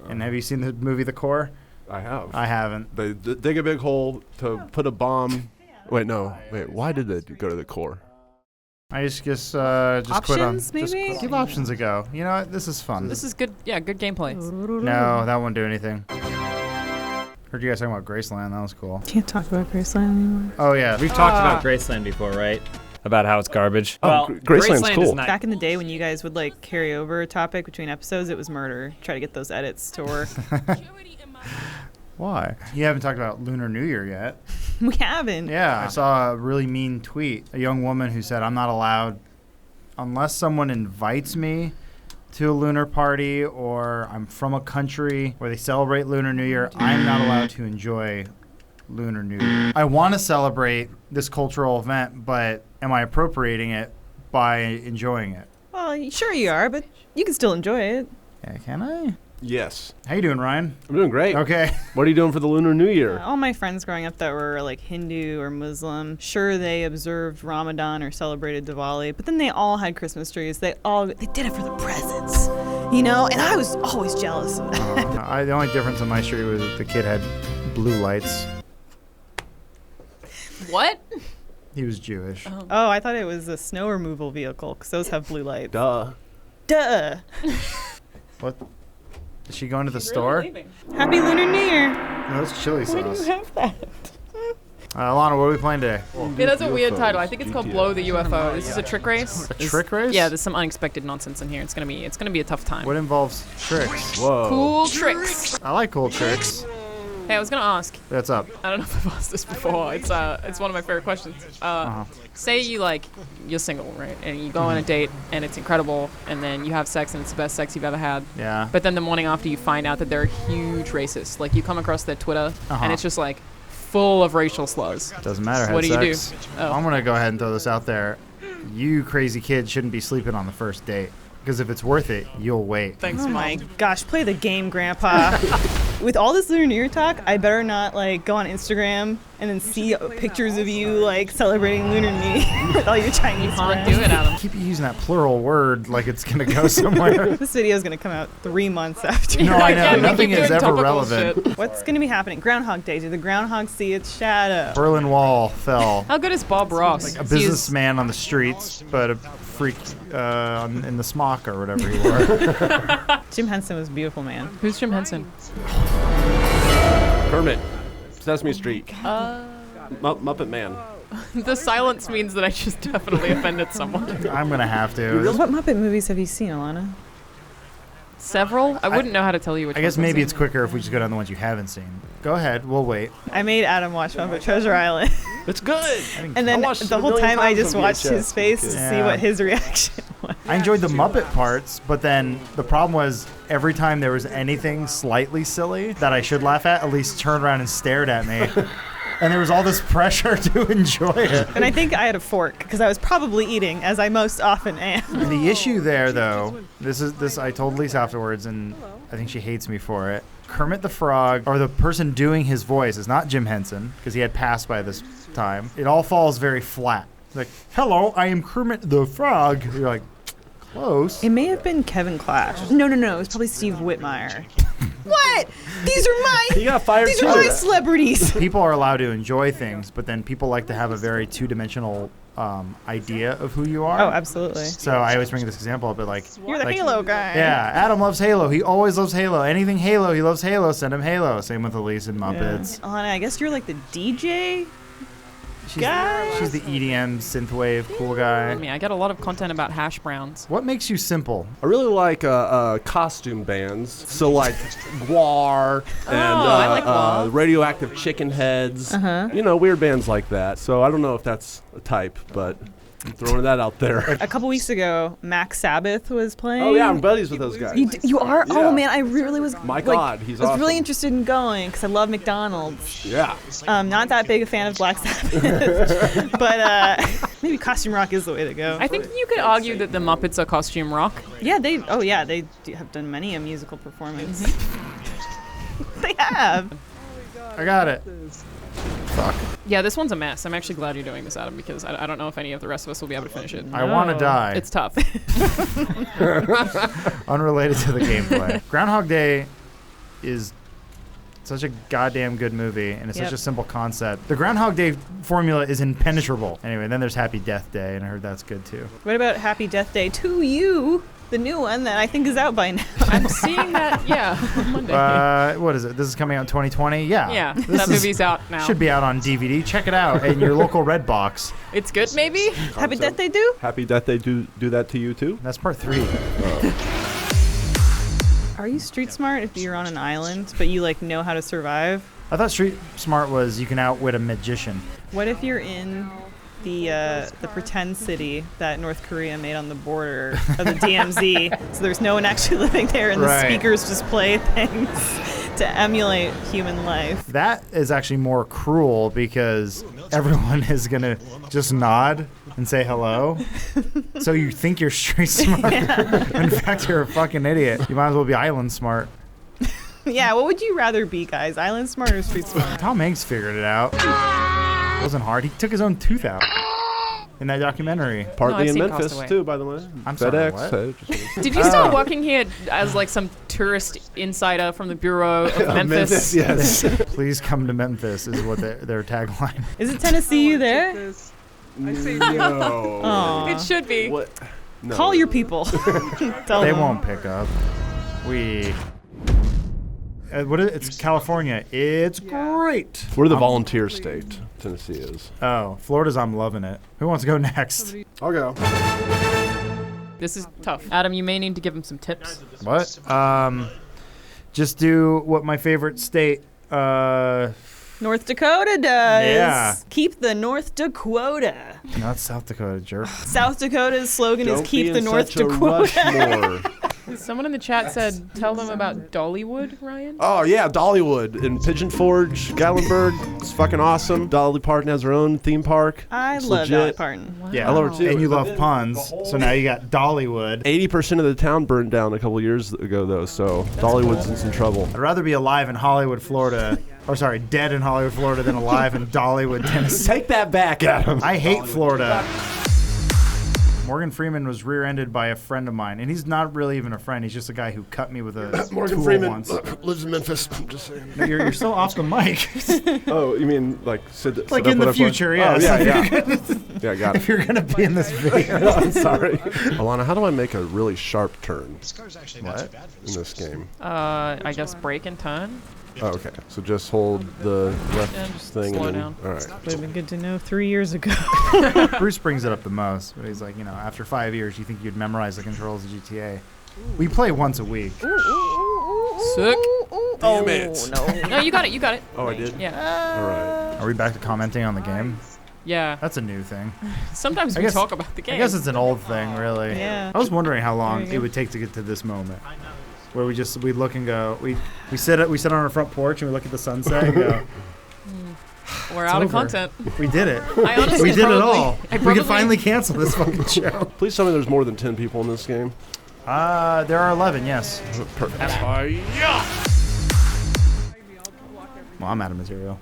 And have you seen the movie The Core? I have. I haven't. They dig a big hole to put a bomb. Wait, why did they go to the core? I just options, quit on. Maybe? Just give options a go. You know what? This is fun. This is good. Yeah, good gameplay. No, that won't do anything. Heard you guys talking about Graceland. That was cool. Can't talk about Graceland anymore. Oh yeah, We've talked about Graceland before, right? About how it's garbage. Oh, Graceland's cool. is not. Back in the day when you guys would like carry over a topic between episodes, it was murder. Try to get those edits to work. Why? You haven't talked about Lunar New Year yet. We haven't. Yeah, I saw a really mean tweet. A young woman who said, "I'm not allowed unless someone invites me to a lunar party or I'm from a country where they celebrate Lunar New Year, I'm not allowed to enjoy Lunar New Year. I want to celebrate this cultural event, but am I appropriating it by enjoying it?" Well, sure you are, but you can still enjoy it. Yeah, can I? Yes. How you doing, Ryan? I'm doing great. Okay. What are you doing for the Lunar New Year? All my friends growing up that were like Hindu or Muslim, sure they observed Ramadan or celebrated Diwali, but then they all had Christmas trees. They did it for the presents, you know? And I was always jealous of that. The only difference on my street was that the kid had blue lights. What? He was Jewish. Oh, I thought it was a snow removal vehicle because those have blue lights. Duh. What? Is she going to the store? Happy Lunar New Year. No, it's chili sauce. Why do you have that? Alanah, what are we playing today? Yeah, that's a weird title. I think it's called Blow the UFO. This is a trick race. A trick race? Yeah, there's some unexpected nonsense in here. It's gonna be a tough time. What involves tricks? Whoa. Cool tricks. I like cool tricks. Hey, I was gonna ask. That's up. I don't know if I've asked this before. It's one of my favorite questions. Say you're single, right? And you go on a date and it's incredible, and then you have sex and it's the best sex you've ever had. Yeah. But then the morning after you find out that they're huge racists. Like you come across their Twitter and it's just like full of racial slurs. Doesn't matter. What do you do? Sex. Oh. I'm gonna go ahead and throw this out there. You crazy kid shouldn't be sleeping on the first date. Because if it's worth it, you'll wait. Thanks, Oh Mom. my gosh, play the game, Grandpa. With all this Lunar New Year talk, I better not like go on Instagram and then see pictures of you like celebrating Lunar New Year with all your Chinese Can't friends. do it, Adam. Keep using that plural word like it's gonna go somewhere. This video is going to come out 3 months after. No, I know. Yeah, we Nothing keep is doing ever topical relevant. shit. What's going to be happening? Groundhog Day. Did the groundhog see its shadow? Berlin Wall fell. How good is Bob Ross? A businessman on the streets, but a freak in the smock or whatever he wore. Jim Henson was a beautiful man. Who's Jim Henson? Kermit. Sesame Street. Muppet Man. The silence means that I just definitely offended someone. I'm gonna have to. What Muppet movies have you seen, Alanah? Several? I wouldn't know how to tell you which I guess ones I've maybe seen. it's quicker if we just go down the ones you haven't seen. Go ahead, we'll wait. I made Adam watch Muppet Treasure Island. It's good. And then watched the it a whole million time I times just on watched VHS. his face to see Yeah. what his reaction was. I enjoyed the Muppet parts, but then the problem was every time there was anything slightly silly that I should laugh at, Elyse turned around and stared at me. And there was all this pressure to enjoy it. And I think I had a fork because I was probably eating, as I most often am. The issue there, though, this I told Elyse afterwards, and I think she hates me for it. Kermit the Frog, or the person doing his voice, is not Jim Henson, because he had passed by this time. It all falls very flat. It's like, hello, I am Kermit the Frog. You're like, close. It may have been Kevin Clash. No. It was probably Steve Whitmire. What? These are my. He got fired These too. are my celebrities. People are allowed to enjoy things, but then people like to have a very two-dimensional idea of who you are. Oh, absolutely. So I always bring this example up, but like, You're the like, Halo guy. Yeah, Adam loves Halo. He always loves Halo. Anything Halo, he loves Halo. Send him Halo. Same with Elyse and Muppets. Alanah, I guess you're like the DJ She's guy. the EDM synthwave cool guy. I mean, I get a lot of content about hash browns. What makes you simple? I really like costume bands. So like Guar and I like Guar. Radioactive Chicken Heads. You know, weird bands like that. So I don't know if that's a type, but I'm throwing that out there. A couple weeks ago, Max Sabbath was playing. Oh yeah, I'm buddies with those guys. You are? Yeah. Oh man, I really was. My like, God, he's I was really awesome. interested in going because I love McDonald's. Yeah. Not that big a fan of Black Sabbath, but maybe costume rock is the way to go. I think you could argue that the Muppets are costume rock. Yeah, they have done many a musical performance. They have. I got it. Fuck. Yeah, this one's a mess. I'm actually glad you're doing this, Adam, because I don't know if any of the rest of us will be able to finish it. I want to die. It's tough. Unrelated to the gameplay. Groundhog Day is such a goddamn good movie, and it's such a simple concept. The Groundhog Day formula is impenetrable. Anyway, then there's Happy Death Day, and I heard that's good too. What about Happy Death Day to You? The new one that I think is out by now. I'm seeing that, on Monday. What is it? This is coming out in 2020? Yeah. Yeah, that movie's out now. Should be out on DVD. Check it out in your local Red Box. It's good, maybe? Happy Death Day do? Happy Death Day do that to you too? That's part 3. Are you street smart if you're on an island, but you like know how to survive? I thought street smart was you can outwit a magician. What if you're in the pretend city that North Korea made on the border of the DMZ, so there's no one actually living there, and the speakers just play things to emulate human life? That is actually more cruel because everyone is gonna just nod and say hello. So you think you're street smart. In fact, you're a fucking idiot. You might as well be island smart. Yeah, what would you rather be, guys? Island smart or street smart? Tom Hanks figured it out. It wasn't hard. He took his own tooth out in that documentary. Partly I've in seen Memphis Castaway. too, by the way. I'm sorry, FedEx. what? Did you start working here as like some tourist insider from the Bureau of Memphis? Yes. Please come to Memphis is what their tagline. Is it Tennessee you there? No. Aw. It should be. What? No. Call your people. Tell They them. won't pick up. What is it? It's California. It's great. We're the volunteer state. Tennessee is. Oh, Florida's I'm loving it. Who wants to go next? I'll go. This is tough. Adam, you may need to give him some tips. What? Just do what my favorite state. North Dakota does. Yeah. Keep the North Dakota. Not South Dakota, jerk. South Dakota's slogan is Don't keep be the in North such a Dakota. Rushmore. Someone in the chat said, tell them about Dollywood, Ryan. Oh yeah, Dollywood in Pigeon Forge, Gatlinburg. It's fucking awesome. Dolly Parton has her own theme park. I It's love legit. Dolly Parton. Wow. Yeah, I love her too. And you But love then puns, so now you got Dollywood. 80% of the town burned down a couple years ago though, so Dollywood's in some trouble. I'd rather be alive in Hollywood, Florida, or sorry, dead in Hollywood, Florida, than alive in Dollywood, Tennessee. Take that back, Adam. I hate Florida. Morgan Freeman was rear-ended by a friend of mine, and he's not really even a friend. He's just a guy who cut me with a Morgan tool Freeman once. lives in Memphis. I'm just saying. No, you're so off the mic. Oh, you mean like sit Like sit in up the with a friend? future, yes. Oh, yeah. Yeah, got If it. you're gonna be in this video, I'm sorry. Alanah, how do I make a really sharp turn what? in this game? I guess break and turn. Oh, okay. So just hold the left Yeah, just thing slow and then, down. all right. Would have been good to know 3 years ago. Bruce brings it up the most, but he's like, after 5 years, you think you'd memorize the controls of GTA. We play once a week. Sick. Damn it. No, you got it. You got it. Oh, I did? Yeah. All right. Are we back to commenting on the game? Yeah. That's a new thing. Sometimes I we guess- talk about the game. I guess it's an old thing, really. Yeah. I was wondering how long There you it go. would take to get to this moment, where we look and go. We sit on our front porch and we look at the sunset and go. We're It's out of over. content. We did it. I honestly We did it probably- all. I We probably- can finally cancel this fucking show. Please tell me there's more than 10 people in this game. There are 11. Yes. Perfect. Well, I'm out of material.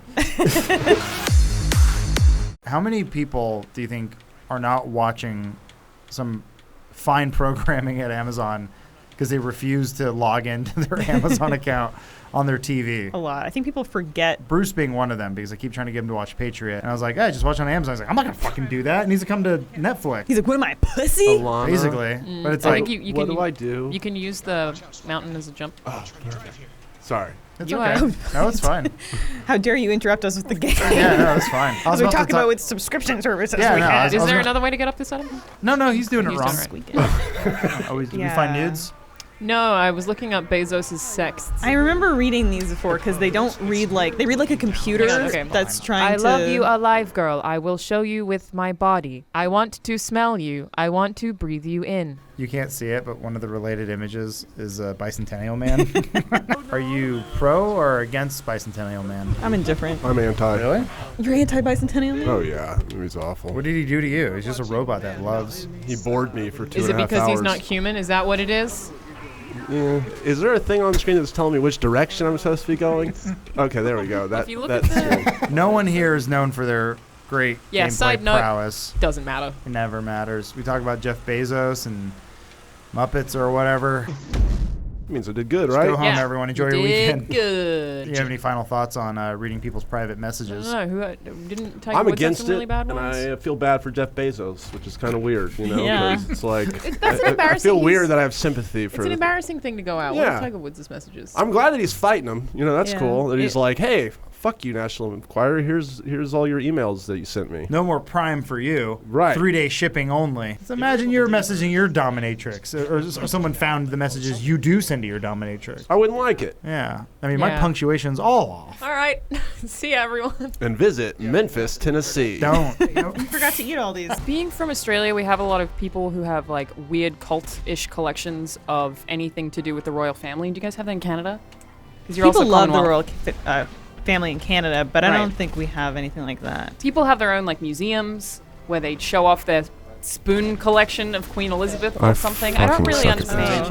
How many people do you think are not watching some fine programming at Amazon because they refuse to log into their Amazon account on their TV? A lot. I think people forget. Bruce being one of them, because I keep trying to get him to watch Patriot. And I was like, hey, just watch on Amazon. He's like, I'm not going to fucking do that. It needs to come to Netflix. He's like, what am I, pussy? Alanah, Basically. But it's I like, think you what can. do I do? You can use the mountain as a jump. Oh, perfect. Sorry. it's you okay. are- No, it's fine. How dare you interrupt us with the game? Yeah, no, it's fine. I was we about to talk about with subscription services. Yeah, we no, had. I was Is there gonna- another way to get up this Adam? No, he's doing it He's wrong. doing it right. Oh, did we Yeah. find nudes? No, I was looking up Bezos' sexts. I remember reading these before because they don't read they read like a computer Hang on, okay. that's trying I to. love you alive, girl. I will show you with my body. I want to smell you. I want to breathe you in. You can't see it, but one of the related images is Bicentennial Man. Are you pro or against Bicentennial Man? I'm indifferent. I'm anti. Really? You're anti-bicentennial man? Oh, yeah. The movie's awful. What did he do to you? He's just a robot that loves. He bored me for 2.5 hours. Is it because he's not human? Is that what it is? Yeah. Is there a thing on the screen that's telling me which direction I'm supposed to be going? Okay, there we go. If you look that's at good. No one here is known for their great Yeah, gameplay side note- prowess. Doesn't matter. It never matters. We talk about Jeff Bezos and Muppets or whatever. Means I did good, Just right? go home, everyone. Enjoy your weekend. Good. Do you have any final thoughts on reading people's private messages? I don't know. Didn't Tiger I'm Woods have against some it, really bad and ones? I feel bad for Jeff Bezos, which is kind of weird, you know? Yeah. 'Cause it's like, That's I embarrassing. feel weird that I have sympathy for It's an embarrassing thing to go out. What Yeah. are Tiger Woods' messages? I'm glad that he's fighting him. You know, that's Yeah. cool. That he's like, hey, fuck you, National Enquirer. Here's all your emails that you sent me. No more Prime for you. Right. 3-day shipping only. So imagine you're messaging your dominatrix, or someone found the messages you do send to your dominatrix. I wouldn't like it. Yeah. I mean, my Yeah. punctuation's all off. All right. See ya, everyone. And visit Memphis, Tennessee. Don't. You forgot to eat all these. Being from Australia, we have a lot of people who have like weird cult-ish collections of anything to do with the royal family. Do you guys have that in Canada? Because People love the Commonwealth. royal family in Canada, but I Right. don't think we have anything like that. People have their own like museums where they show off their spoon collection of Queen Elizabeth or something. I don't fucking really suck at that. understand.